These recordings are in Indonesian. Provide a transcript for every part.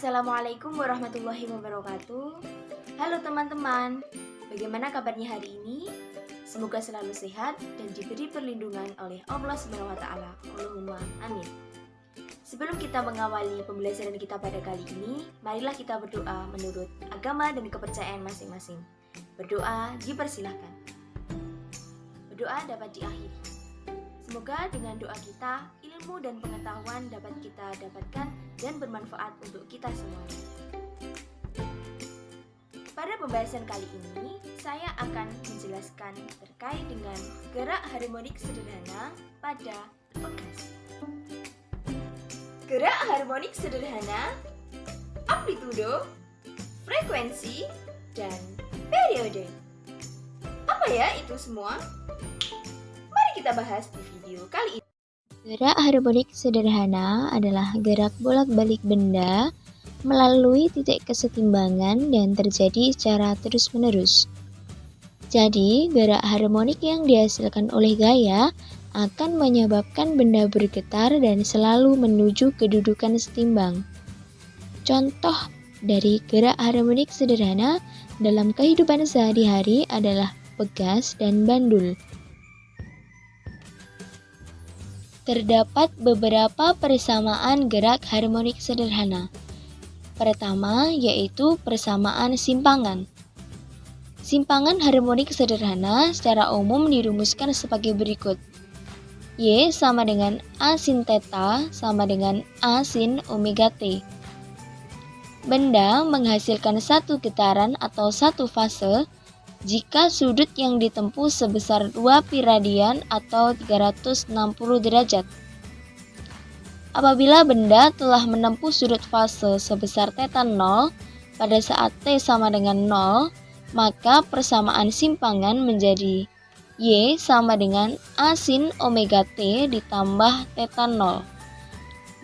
Assalamualaikum warahmatullahi wabarakatuh. Halo teman-teman, bagaimana kabarnya hari ini? Semoga selalu sehat dan diberi perlindungan oleh Allah Subhanahu wa taala. Allahumma amin. Sebelum kita mengawali pembelajaran kita pada kali ini, marilah kita berdoa menurut agama dan kepercayaan masing-masing. Berdoa dipersilahkan. Berdoa dapat diakhiri. Semoga dengan doa kita, ilmu dan pengetahuan dapat kita dapatkan dan bermanfaat untuk kita semuanya. Pada pembahasan kali ini, saya akan menjelaskan terkait dengan gerak harmonik sederhana pada pegas. Gerak harmonik sederhana, amplitudo, frekuensi, dan periode. Apa ya itu semua? Mari kita bahas di video kali ini. Gerak harmonik sederhana adalah gerak bolak-balik benda melalui titik kesetimbangan dan terjadi secara terus-menerus. Jadi, gerak harmonik yang dihasilkan oleh gaya akan menyebabkan benda bergetar dan selalu menuju kedudukan setimbang. Contoh dari gerak harmonik sederhana dalam kehidupan sehari-hari adalah pegas dan bandul. Terdapat beberapa persamaan gerak harmonik sederhana. Pertama, yaitu persamaan simpangan. Simpangan harmonik sederhana secara umum dirumuskan sebagai berikut. Y sama dengan A sin theta sama dengan A sin omega T. Benda menghasilkan satu getaran atau satu fase jika sudut yang ditempuh sebesar 2 pi radian atau 360 derajat. Apabila benda telah menempuh sudut fase sebesar theta 0 pada saat T sama dengan 0, maka persamaan simpangan menjadi Y sama dengan A sin omega T ditambah theta 0,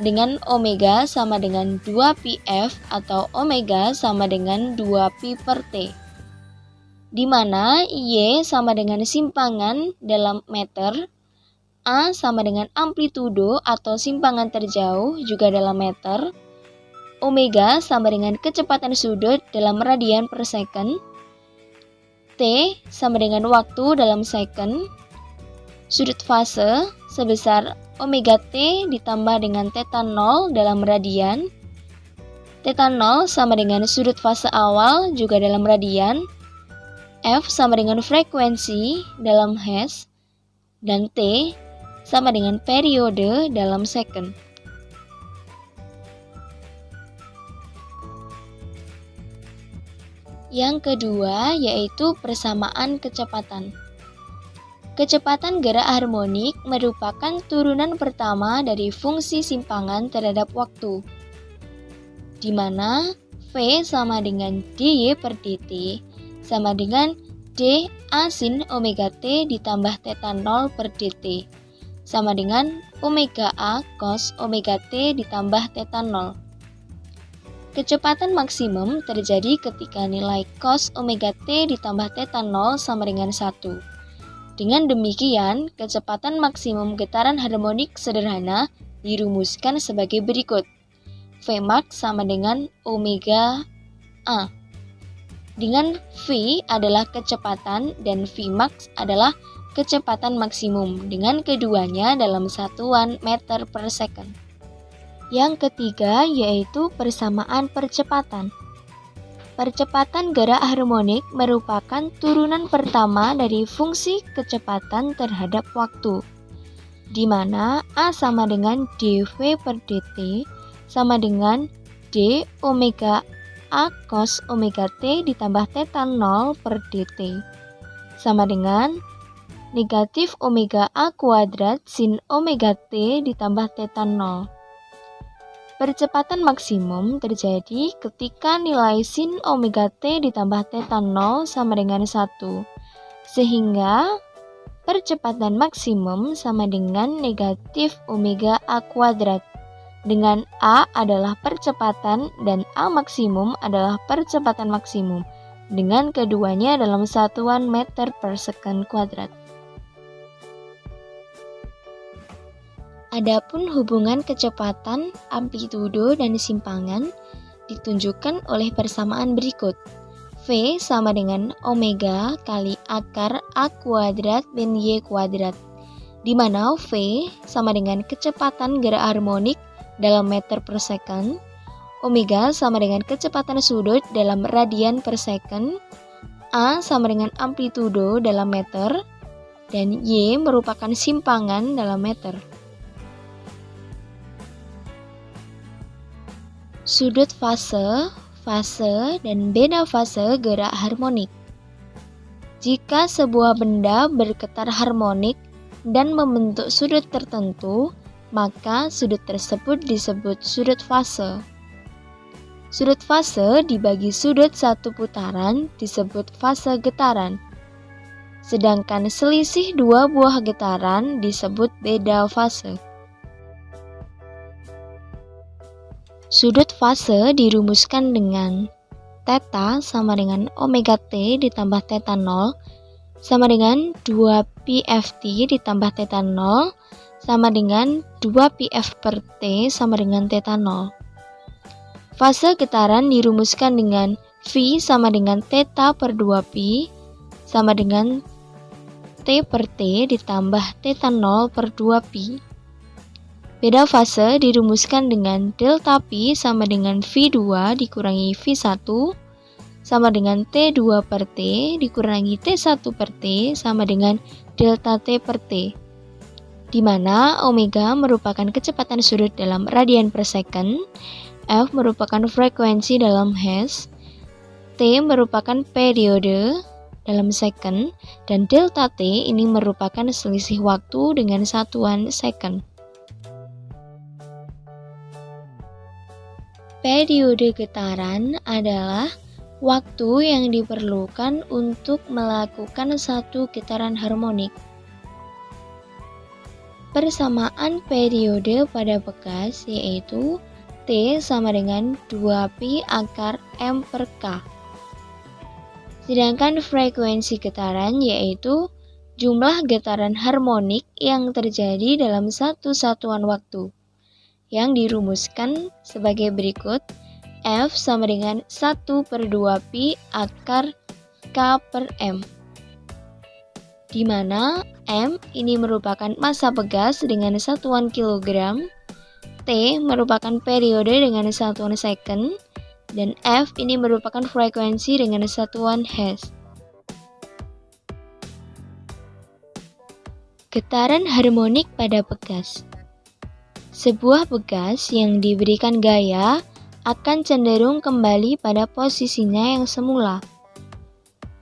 dengan omega sama dengan 2 pi F atau omega sama dengan 2 pi per T, di mana Y sama dengan simpangan dalam meter, A sama dengan amplitudo atau simpangan terjauh juga dalam meter, omega sama dengan kecepatan sudut dalam radian per second, T sama dengan waktu dalam second, sudut fase sebesar omega T ditambah dengan theta 0 dalam radian, theta 0 sama dengan sudut fase awal juga dalam radian, F sama dengan frekuensi dalam hertz, dan T sama dengan periode dalam second. Yang kedua yaitu persamaan kecepatan. Kecepatan gerak harmonik merupakan turunan pertama dari fungsi simpangan terhadap waktu, di mana V sama dengan dy per dt sama dengan d A sin omega T ditambah theta 0 per dt sama dengan omega A cos omega T ditambah theta 0. Kecepatan maksimum terjadi ketika nilai cos omega T ditambah theta 0 sama dengan 1. Dengan demikian, kecepatan maksimum getaran harmonik sederhana dirumuskan sebagai berikut. Vmax sama dengan omega A, dengan V adalah kecepatan dan Vmax adalah kecepatan maksimum dengan keduanya dalam satuan meter per second. Yang ketiga yaitu persamaan percepatan. Percepatan gerak harmonik merupakan turunan pertama dari fungsi kecepatan terhadap waktu, di mana A sama dengan dv per dt sama dengan d omega A cos omega T ditambah theta 0 per dt sama dengan negatif omega A kuadrat sin omega T ditambah theta 0. Percepatan maksimum terjadi ketika nilai sin omega T ditambah theta 0 sama dengan 1, sehingga percepatan maksimum sama dengan negatif omega A kuadrat, dengan A adalah percepatan dan A maksimum adalah percepatan maksimum, dengan keduanya dalam satuan meter per second kuadrat. Adapun hubungan kecepatan, amplitudo, dan simpangan ditunjukkan oleh persamaan berikut. V sama dengan omega kali akar A kuadrat min Y kuadrat, di mana V sama dengan kecepatan gerak harmonik dalam meter per second, omega sama dengan kecepatan sudut dalam radian per second, A sama dengan amplitudo dalam meter, dan Y merupakan simpangan dalam meter. Sudut fase, dan beda fase gerak harmonik. Jika sebuah benda bergetar harmonik dan membentuk sudut tertentu, maka sudut tersebut disebut sudut fase. Sudut fase dibagi sudut satu putaran disebut fase getaran. Sedangkan selisih dua buah getaran disebut beda fase. Sudut fase dirumuskan dengan theta sama dengan omega t ditambah theta 0 sama dengan 2πft ditambah theta 0 sama dengan 2πf per t sama dengan theta 0. Fase getaran dirumuskan dengan V sama dengan theta per 2π sama dengan T per T ditambah theta 0 per 2π. Beda fase dirumuskan dengan delta P sama dengan V2 dikurangi V1 sama dengan T2 per T dikurangi T1 per T sama dengan delta T per T, di mana omega merupakan kecepatan sudut dalam radian per second, F merupakan frekuensi dalam hertz, T merupakan periode dalam second, dan delta T ini merupakan selisih waktu dengan satuan second. Periode getaran adalah waktu yang diperlukan untuk melakukan satu getaran harmonik. Persamaan periode pada bekas yaitu T sama dengan 2π akar M per K. Sedangkan frekuensi getaran yaitu jumlah getaran harmonik yang terjadi dalam satu satuan waktu, yang dirumuskan sebagai berikut. F sama dengan 1 per 2π akar K per M, di mana M ini merupakan massa bekas dengan satuan kilogram, T merupakan periode dengan satuan second, dan F ini merupakan frekuensi dengan satuan hertz. Getaran harmonik pada bekas. Sebuah bekas yang diberikan gaya akan cenderung kembali pada posisinya yang semula.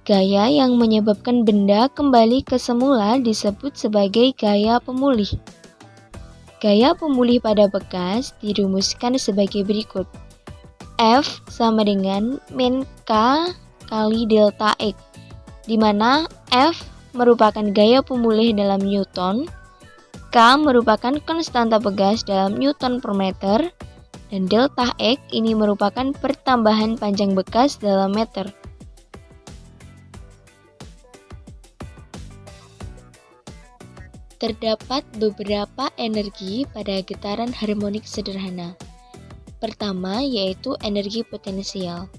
Gaya yang menyebabkan benda kembali ke semula disebut sebagai gaya pemulih. Gaya pemulih pada bekas dirumuskan sebagai berikut. F sama dengan min K kali delta X, di mana F merupakan gaya pemulih dalam Newton, K merupakan konstanta bekas dalam Newton per meter, dan delta X ini merupakan pertambahan panjang bekas dalam meter. Terdapat beberapa energi pada getaran harmonik sederhana. Pertama yaitu energi potensial.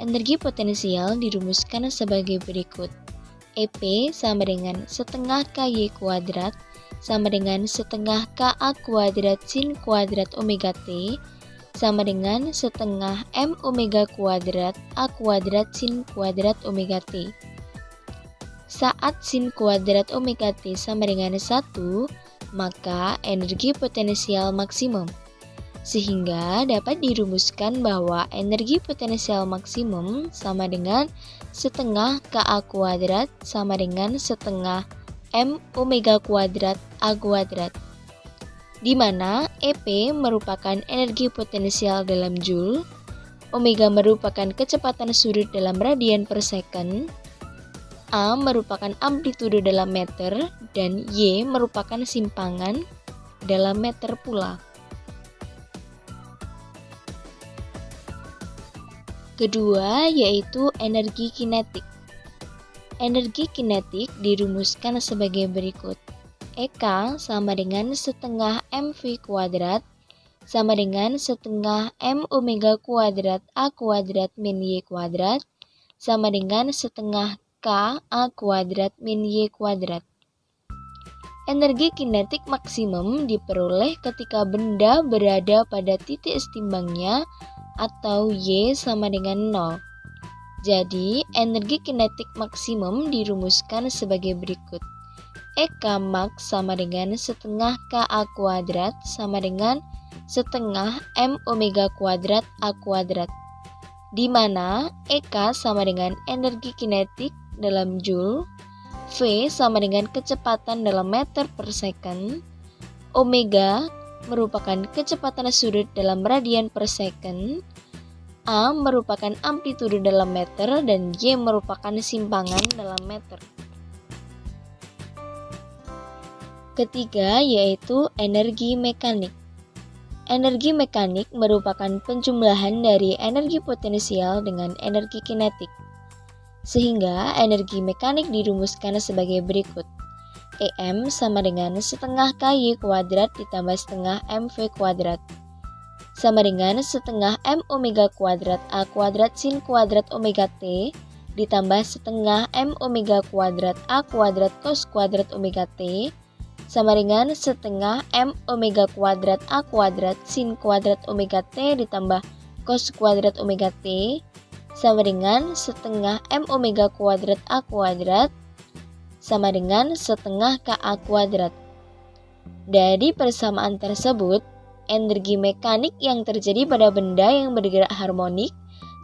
Energi potensial dirumuskan sebagai berikut. EP sama dengan setengah KY kuadrat sama dengan setengah KA kuadrat sin kuadrat omega T sama dengan setengah M omega kuadrat A kuadrat sin kuadrat omega T. Saat sin kuadrat omega T sama dengan 1, maka energi potensial maksimum. Sehingga dapat dirumuskan bahwa energi potensial maksimum sama dengan setengah KA kuadrat sama dengan setengah M omega kuadrat A kuadrat, di mana EP merupakan energi potensial dalam joule, omega merupakan kecepatan sudut dalam radian per second, A merupakan amplitudo dalam meter, dan Y merupakan simpangan dalam meter pula. Kedua yaitu energi kinetik. Energi kinetik dirumuskan sebagai berikut. EK sama dengan setengah mv kuadrat sama dengan setengah M omega kuadrat A kuadrat min Y kuadrat sama dengan setengah K A kuadrat min Y kuadrat. Energi kinetik maksimum diperoleh ketika benda berada pada titik setimbangnya atau Y sama dengan 0. Jadi, energi kinetik maksimum dirumuskan sebagai berikut. EK max sama dengan setengah KA kuadrat sama dengan setengah M omega kuadrat A kuadrat, di mana EK sama dengan energi kinetik dalam Joule, V sama dengan kecepatan dalam meter per second, omega merupakan kecepatan sudut dalam radian per second, A merupakan amplitude dalam meter, dan Y merupakan simpangan dalam meter. Ketiga yaitu energi mekanik. Energi mekanik merupakan penjumlahan dari energi potensial dengan energi kinetik. Sehingga energi mekanik dirumuskan sebagai berikut. EM sama dengan setengah KY kuadrat ditambah setengah MV kuadrat sama dengan setengah M omega kuadrat A kuadrat sin kuadrat omega T ditambah setengah M omega kuadrat A kuadrat cos kuadrat omega T sama dengan setengah M omega kuadrat A kuadrat sin kuadrat omega T ditambah cos kuadrat omega T sama dengan setengah M omega kuadrat A kuadrat sama dengan setengah KA kuadrat. Dari persamaan tersebut, energi mekanik yang terjadi pada benda yang bergerak harmonik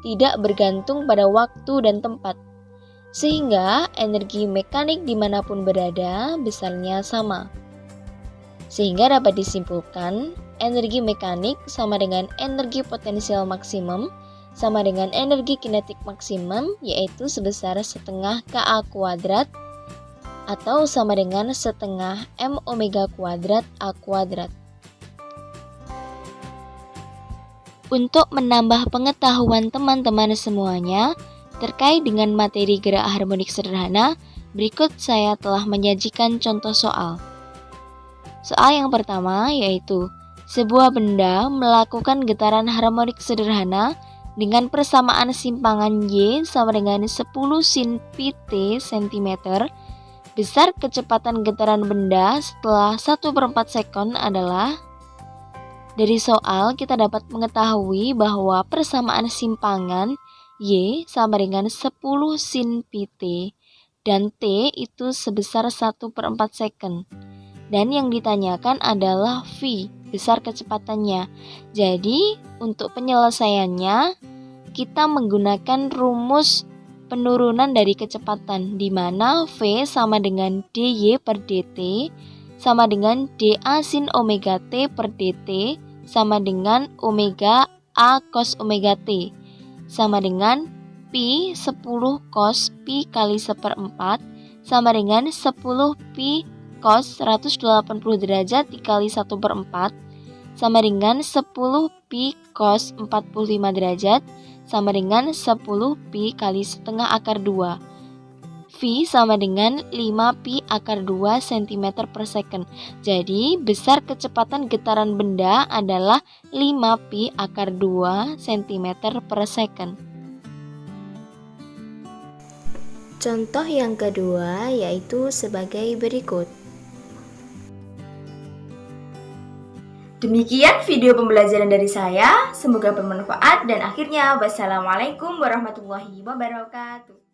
tidak bergantung pada waktu dan tempat, sehingga energi mekanik dimanapun berada besarnya sama. Sehingga dapat disimpulkan, energi mekanik sama dengan energi potensial maksimum sama dengan energi kinetik maksimum, yaitu sebesar setengah KA kuadrat atau sama dengan setengah M omega kuadrat A kuadrat. Untuk menambah pengetahuan teman-teman semuanya terkait dengan materi gerak harmonik sederhana, berikut saya telah menyajikan contoh soal. Soal yang pertama yaitu sebuah benda melakukan getaran harmonik sederhana dengan persamaan simpangan Y sama dengan 10 sin pt cm. Besar kecepatan getaran benda setelah 1/4 sekon adalah. Dari soal kita dapat mengetahui bahwa persamaan simpangan Y sama dengan 10 sin pt dan T itu sebesar 1/4 second. Dan yang ditanyakan adalah V, besar kecepatannya. Jadi untuk penyelesaiannya kita menggunakan rumus penurunan dari kecepatan, di mana V sama dengan dy per dt sama dengan dA sin omega t per dt sama dengan omega A cos omega T sama dengan pi 10 cos pi kali 1/4 sama dengan 10 pi cos 180 derajat dikali 1/4 sama dengan 10 pi cos 45 derajat sama dengan 10 pi kali setengah akar 2. V sama dengan 5 pi akar 2 cm per second. Jadi besar kecepatan getaran benda adalah 5 pi akar 2 cm per second. Contoh yang kedua yaitu sebagai berikut. Demikian video pembelajaran dari saya, semoga bermanfaat dan akhirnya wassalamualaikum warahmatullahi wabarakatuh.